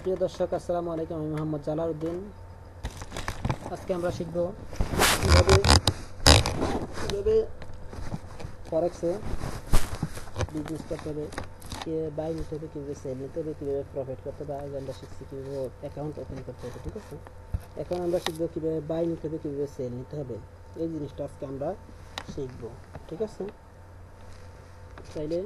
প্রিয় দর্শক, আসসালামু আলাইকুম। আমি মোহাম্মদ জালালউদ্দিন। আজকে আমরা শিখব কীভাবে কীভাবে ফরেক্সে বিজনেস করতে হবে, কীভাবে বাই নিতে হবে, কীভাবে সেল নিতে হবে, কীভাবে প্রফিট করতে হবে। আজ আমরা শিখছি কীভাবে অ্যাকাউন্ট ওপেন করতে হবে। ঠিক আছে, এখন আমরা শিখবো কীভাবে বাই নিতে হবে, কীভাবে সেল নিতে হবে। এই জিনিসটা আজকে আমরা শিখব। ঠিক আছে, তাইলে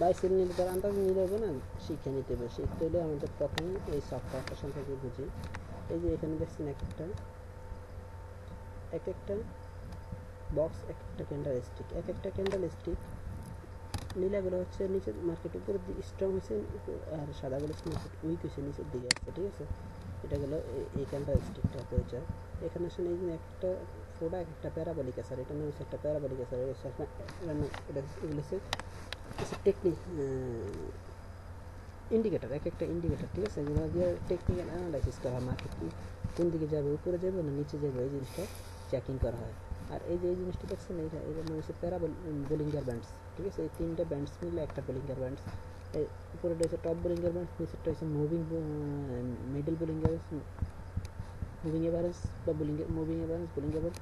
বাই সেল নিলে তার আন্দাজ নিলে হবে না, শিখে নিতে হবে। শিখতে হলে আমাদের প্রথমে এই সফটওয়্যারটা সম্পর্কে বুঝি। এই যে এখানে দেখছেন এক একটা বক্স, এক একটা ক্যান্ডেল স্টিক। এক একটা ক্যান্ডেল স্টিক নীলাগুলো হচ্ছে নিচের মার্কেট উপরের দিকে স্ট্রং হয়েছে, আর সাদাগুলো মার্কেট উইক হয়েছে, নিচের দিকে আসছে। ঠিক আছে, এটা গেলো এই ক্যান্ডেল স্টিকটা পরিচয়। এখানে আসলে এই যে একটা প্রোডাক্ট, একটা প্যারাবলিক আসার, এটা নাম হচ্ছে একটা প্যারাবলিক আসার। এটা এগুলো হচ্ছে টেকনিক ইন্ডিকেটার, এক একটা ইন্ডিকেটার। ঠিক আছে, এগুলো দিয়ে টেকনিক্যাল অ্যানালাইসিস করা হয়। মার্কেট কি কোন দিকে যাবে, উপরে যাবে না নিচে যাবে, এই জিনিসটা চেকিং করা হয়। আর এই যে এই জিনিসটা দেখছেন, এটা নাম হচ্ছে বোলিঙ্গার ব্যান্ডস। ঠিক আছে, এই তিনটা ব্যান্ডস মিলে একটা বোলিঙ্গার ব্যান্ডস। উপরেটা হচ্ছে টপ বোলিঙ্গার ব্যান্ডস, নিচেরটা হচ্ছে মিডল বোলিঙ্গার মুভিং এভারেজ বা মুভিং এভারেজ বোলিঙ্গার ব্যান্ডস,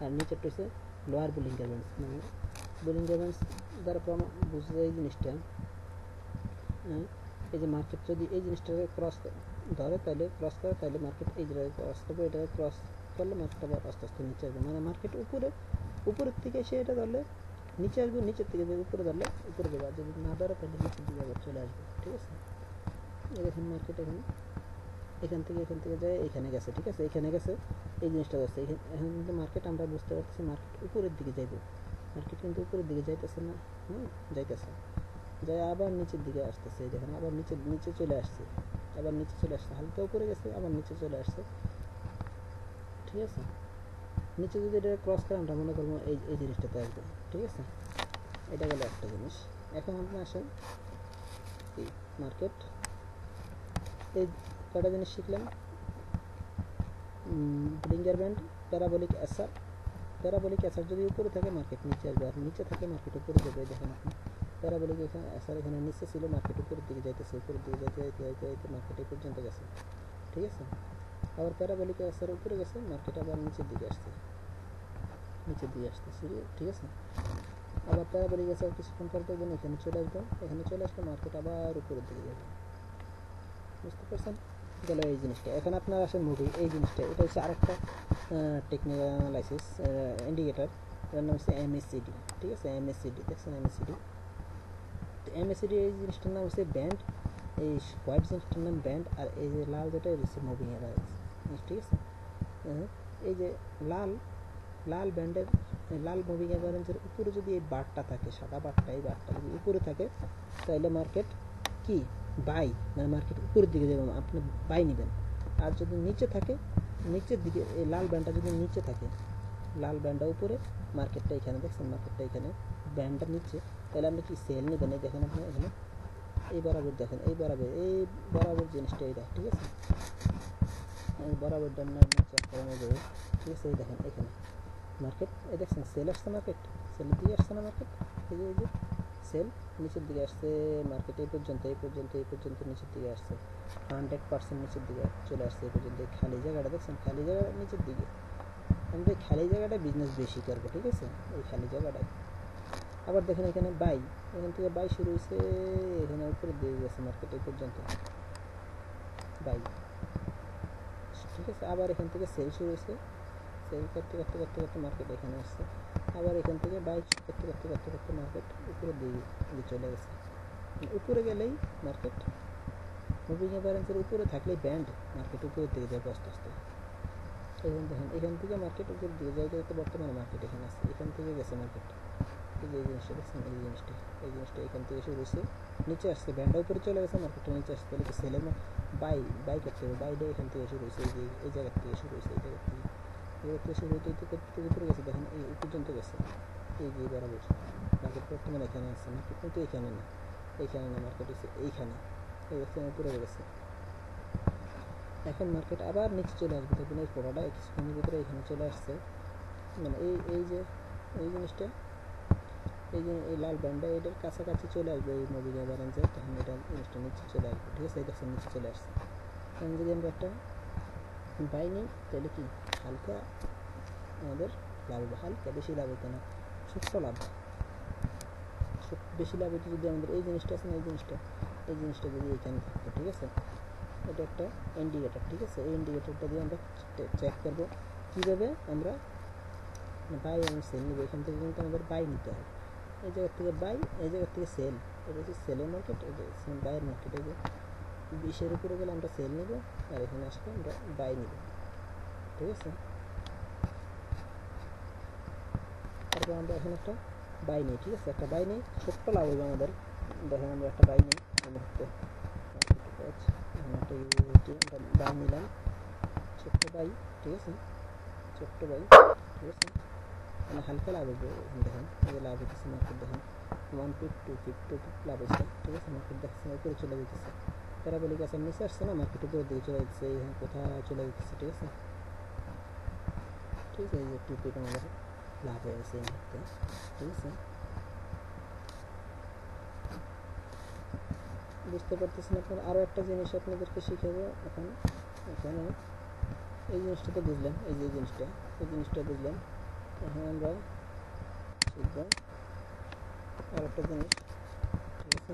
আর নিচেরটা হচ্ছে লোয়ার বোলিঙ্গার ব্যান্ডস। মানে বোলিঙ্গার ব্যান্ডস দ্বারা বুঝে যায় এই জিনিসটা। এই যে মার্কেট যদি এই জিনিসটাকে ক্রস ধরে, তাহলে ক্রস করে, তাহলে মার্কেট এই জায়গায় ক্রস করবে। এটাকে ক্রস করলে মার্কেট আবার আস্তে আস্তে নিচে আসবে। মানে মার্কেট উপরের থেকে এসে এটা ধরলে নিচে আসবে, নিচের থেকে যাবে, উপরে ধরলে উপরে যাবে, আর যদি না ধরে তাহলে নিচের দিকে আবার চলে আসবে। ঠিক আছে, দেখেন মার্কেট এখান থেকে যায় এখানে গেছে। ঠিক আছে, এখানে গেছে, এই জিনিসটা যাচ্ছে এখন কিন্তু মার্কেট আমরা বুঝতে পারতেছি মার্কেট উপরের দিকে যাইবে। মার্কেট কিন্তু উপরের দিকে যাইতেছে না, যাইতেছে, যাই আবার নিচের দিকে আসতেছে। দেখেন আবার নিচে চলে আসছে, আবার নিচে চলে আসছে, হালকা উপরে গেছে, আবার নিচে চলে আসছে। ঠিক আছে, নিচে যদি এটা ক্রস করে আমরা মনে করবো এই জিনিসটাতে আসবে। ঠিক আছে, এটা গেল একটা জিনিস। এখন আপনি আসেন এই মার্কেট, এই কটা জিনিস শিখলাম। ব্লিঙ্গার ব্যান্ড, প্যারাবলিক অ্যাসার যদি উপরে থাকে মার্কেট নিচে আসবে, আর নিচে থাকলে মার্কেট উপরে যাবে। দেখেন আপনি প্যারাবলিক অ্যাসার এখানে নিচে ছিল, মার্কেট উপরের দিকে যাইতেছে, উপরের দিকে যাইতে মার্কেট এই পর্যন্ত গেছে। ঠিক আছে, আবার প্যারাবলিক অ্যাসার উপরে গেছে, মার্কেট আবার নিচের দিকে আসতেছে। ঠিক আছে, আবার প্যারাবলিক অ্যাসার কিছুক্ষণ পর দেখবেন এখানে চলে আসবে, মার্কেট আবার উপরের দিকে যাবে। বুঝতে পারছেন? গেল এই জিনিসটা। এখন আপনার আসেন মুভি, এই জিনিসটা, এটা হচ্ছে আরেকটা টেকনিক্যাল অ্যানালাইসিস ইন্ডিকেটার। এটার নাম হচ্ছে এমএসসিডি। ঠিক আছে, এমএসসিডি দেখছেন, এমএসসিডি এই জিনিসটার নাম হচ্ছে ব্যান্ড, এই হোয়াইট জিনিসটার নাম ব্যান্ড, আর এই যে লাল যেটা হচ্ছে মুভিং অ্যাভারেজ। ঠিক আছে, এই যে লাল ব্যান্ডের লাল মুভিং অ্যাভারেজের উপরে যদি এই বারটা থাকে, সাদা বারটা, এই বারটা যদি উপরে থাকে, তাহলে মার্কেট কি বাই, মানে মার্কেট উপরের দিকে যাবে, আপনি বাই নেবেন। আর যদি নিচে থাকে, নিচের দিকে এই লাল ব্যান্ডটা যদি নিচে থাকে, লাল ব্যান্ডটা উপরে, মার্কেটটা এখানে দেখছেন, মার্কেটটা এখানে, ব্যান্ডটা নিচে, তাহলে আপনি কি সেল নেবেন। এই দেখেন আপনি এখানে এই বরাবর দেখেন, এই বরাবর জিনিসটা এইটা। ঠিক আছে, এই বরাবর চেক করানো যাবে। ঠিক আছে, এই দেখেন এখানে মার্কেট, এই দেখছেন সেল আসছে, মার্কেট সেলের দিকে আসছে না, মার্কেট এই যে সেল নিচের দিকে আসছে, মার্কেট এই পর্যন্ত নিচের দিকে আসছে, 100% নিচের দিকে চলে আসছে এই পর্যন্ত। খালি জায়গাটা দেখছেন, খালি জায়গা নিচের দিকে, আমাদের খালি জায়গাটা বিজনেস বেশি করবো। ঠিক আছে, এই খালি জায়গাটায় আবার দেখেন এখানে বাই, এখান থেকে বাই শুরু হয়েছে, এখানে উপরে দিয়ে গেছে মার্কেট এই পর্যন্ত বাই। ঠিক আছে, আবার এখান থেকে সেল শুরু হয়েছে, সেল করতে মার্কেট এখানে আসছে, আবার এখান থেকে বাই করতে মার্কেট উপরে দিয়ে চলে গেছে। উপরে গেলেই মার্কেট মুভিং অ্যাভারেজের উপরে থাকলেই ব্যান্ড, মার্কেট উপরের দিকে যাবে আস্তে আস্তে। এখন দেখেন এখান থেকে মার্কেট উপরের দিকে যাইতে বর্তমানে মার্কেট এখানে আসছে, এখান থেকে গেছে মার্কেট, এই যে এই জিনিসটা দেখছেন, এই জিনিসটা এখান থেকে শুরু হয়েছে, নিচে আসছে, ব্যান্ডটা উপরে চলে গেছে, মার্কেটটা নিচে আসছে। তাহলে কি সেলের বাই করতে হবে, বাইটা এখান থেকে শুরু হয়েছে, এই জায়গার থেকে শুরু হয়েছে, এই জায়গার থেকে শুরু হইতে কতটুকু উপরে গেছে দেখেন, এই পর্যন্ত গেছে, এই যে বরাবর মার্কেট বর্তমানে এখানে আসছে। মার্কেট কিন্তু এখানে না, মার্কেট হচ্ছে এইখানে, এই উপরে গেছে। এখন মার্কেট আবার নিচে চলে আসবে, দেখবেন এই পোড়াটা কিছুক্ষণের ভিতরে এখানে চলে আসছে। মানে এই যে এই জিনিসটা এই যে এই লাল ব্যান্ডটা এটার কাছাকাছি চলে আসবে এই মুভিংয়ে ধরেন যে তখন এটা জিনিসটা নিচে চলে আসবে, ঠিক আছে? এটা নিচে চলে আসছে। তখন যদি আমরা একটা বাই নিই তাহলে কি হালকা আমাদের লাভ হবে, হালকা বেশি লাভ হতো না, ছোট্ট লাভ। বেশি লাভ হতো যদি আমাদের এই জিনিসটা আছে না, এই জিনিসটা যদি এখানে থাকতো, ঠিক আছে? এটা একটা ইন্ডিকেটার, ঠিক আছে? এই ইন্ডিকেটারটা দিয়ে আমরা চেক করবো কীভাবে আমরা বাই এবং সেল নিব। এখান থেকে কিন্তু আমাদের বাই নিতে হবে, এই জায়গার থেকে বাই, এই জায়গার থেকে সেল। এটা হচ্ছে সেলের মার্কেট, এটা বাইয়ের মার্কেট। এই যে 20-এর উপরে গেলে আমরা সেল নিব, আর এখানে আসলে আমরা বাই নিব, ঠিক আছে? তারপর আমরা এখানে একটা বাই নিই, ঠিক আছে? একটা বাই নিই, ছোট্ট লাভ হবে আমাদের। দেখেন আমরা একটা বাই নিই, এই মুহূর্তে একটা ইউএসডি আমরা বাই নিলাম, ছোট্ট বাই, ঠিক আছে? ছোট্ট বাই, ঠিক আছে? মানে হালকা লাভ হবে। দেখেন এই যে লাভ হইতেছে, মার্কেট দেখেন 1 ফিট 2 ফিট লাভ হচ্ছে, ঠিক আছে? মার্কেট দেখছে উপরে চলে যেতেছে, প্যারাবোলিক আছে নিচে আসছে না, মার্কেট উপরের দিকে চলে যেতেছে, এখানে কোথায় চলে যেতেছে, ঠিক আছে? ঠিক আছে, এই যে 2 ফিট আমাদের লাভ হয়ে গেছে এই মুহূর্তে, ঠিক আছে? বুঝতে পারতেছেন আপনারা? আরও একটা জিনিস আপনাদেরকে শিখাবো এখন। এখানে এই জিনিসটা তো বুঝলেন, এই যে এই জিনিসটা বুঝলেন। এখন আমরা শিখব আর একটা জিনিস, ঠিক আছে?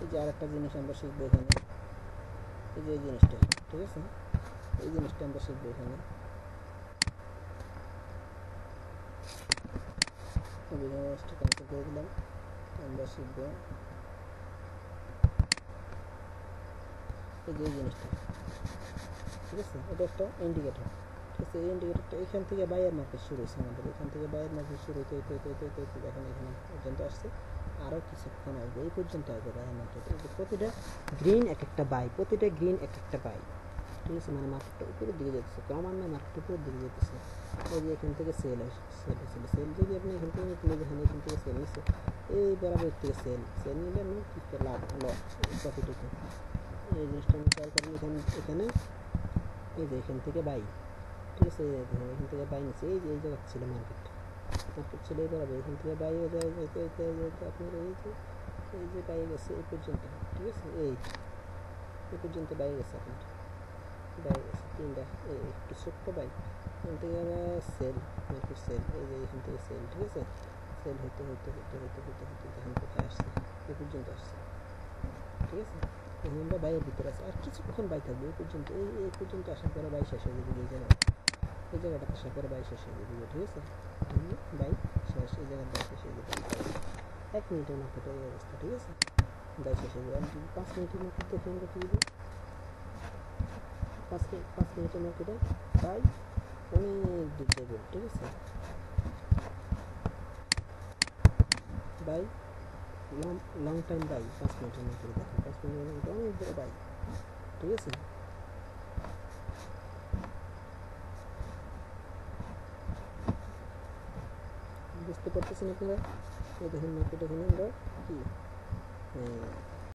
এই যে আর একটা জিনিস আমরা শিখবো এখানে, এই যে এই জিনিসটা, ঠিক আছে? এই জিনিসটা আমরা শিখবো এখানে। ক্যান্সেল করে দিলাম। আমরা শিখবো এই যে এই জিনিসটা, ঠিক আছে? এটা একটা ইন্ডিকেটর, ঠিক আছে? এই ইন্ডিকেটরটা এখান থেকে বাইয়ের মার্কেট শুরু হয়েছে আমাদের, এখান থেকে বাইয়ের মার্কেট শুরু হইতে দেখেন এখানে পর্যন্ত আসছে, আরও কিছুক্ষণ আসবে, এই পর্যন্ত আসবে বাইয়ের মার্কেট। এই যে প্রতিটা গ্রিন এক একটা বাই, প্রতিটা গ্রিন এক একটা বাই, ঠিক আছে? মানে মার্কেটটা উপরের দিকে যেতেছে, ক্রমান্বয়ে মার্কেট উপরের দিকে যেতেছে। এই যে এখান থেকে সেল হয়েছিল, সেল যদি আপনি এখান থেকে দেখেন, এখান থেকে সেল নিচ্ছে, এই বরাবর থেকে সেল নিলে আপনি কী লাভ প্রফিট হতো। এই জিনিসটা আমি খেয়াল করেন, এখানে এই যে এখান থেকে বাই, ঠিক আছে? এখান থেকে বাই নিচ্ছে, এই যে এই জায়গা ছিল মার্কেট ছিল এই বরাবর, এখান থেকে বাই হয়ে যায় আপনার এই যে বাই গেছে এই পর্যন্ত, ঠিক আছে? এই পর্যন্ত বাই গেছে আপনার, বাই গেছে তিনটা, একটু ছোট্ট বাই, এখান থেকে আবার সেল, মার্কেট সেল, এই যে এখান থেকে সেল, ঠিক আছে? সেল হইতে এখন কোথায় আসছে, এই পর্যন্ত আসছে, ঠিক আছে? এখন আমরা বাইয়ের ভিতরে আছে, আর কিছুক্ষণ বাই থাকবে এই পর্যন্ত, এই পর্যন্ত আসার পরে বাই শেষ হয়ে যাবে, এই জায়গাটা আসার পরে বাই শেষ হয়ে যাবে, ঠিক আছে? বাই শেষ, এই জায়গার বাই শেষ হয়ে যাবে 1 মিনিটের মার্কেটে এই অবস্থা, ঠিক আছে? বাই শেষ হয়ে যাবে। আর 5 মিনিটের মার্কেট দেখে আমরা কী দিব, 5 মিনিটের মার্কেটে বাই অনেক দূর যাবে, ঠিক আছে? বাই লং টাইম বাই, 5 মিনিটের মার্কেটে দেখেন 5 মিনিটের মার্কেটে অনেক বড় বাই, ঠিক আছে? বুঝতে পারতেছেন আপনারা? এই দেখেন মার্কেট এখানে আমরা কি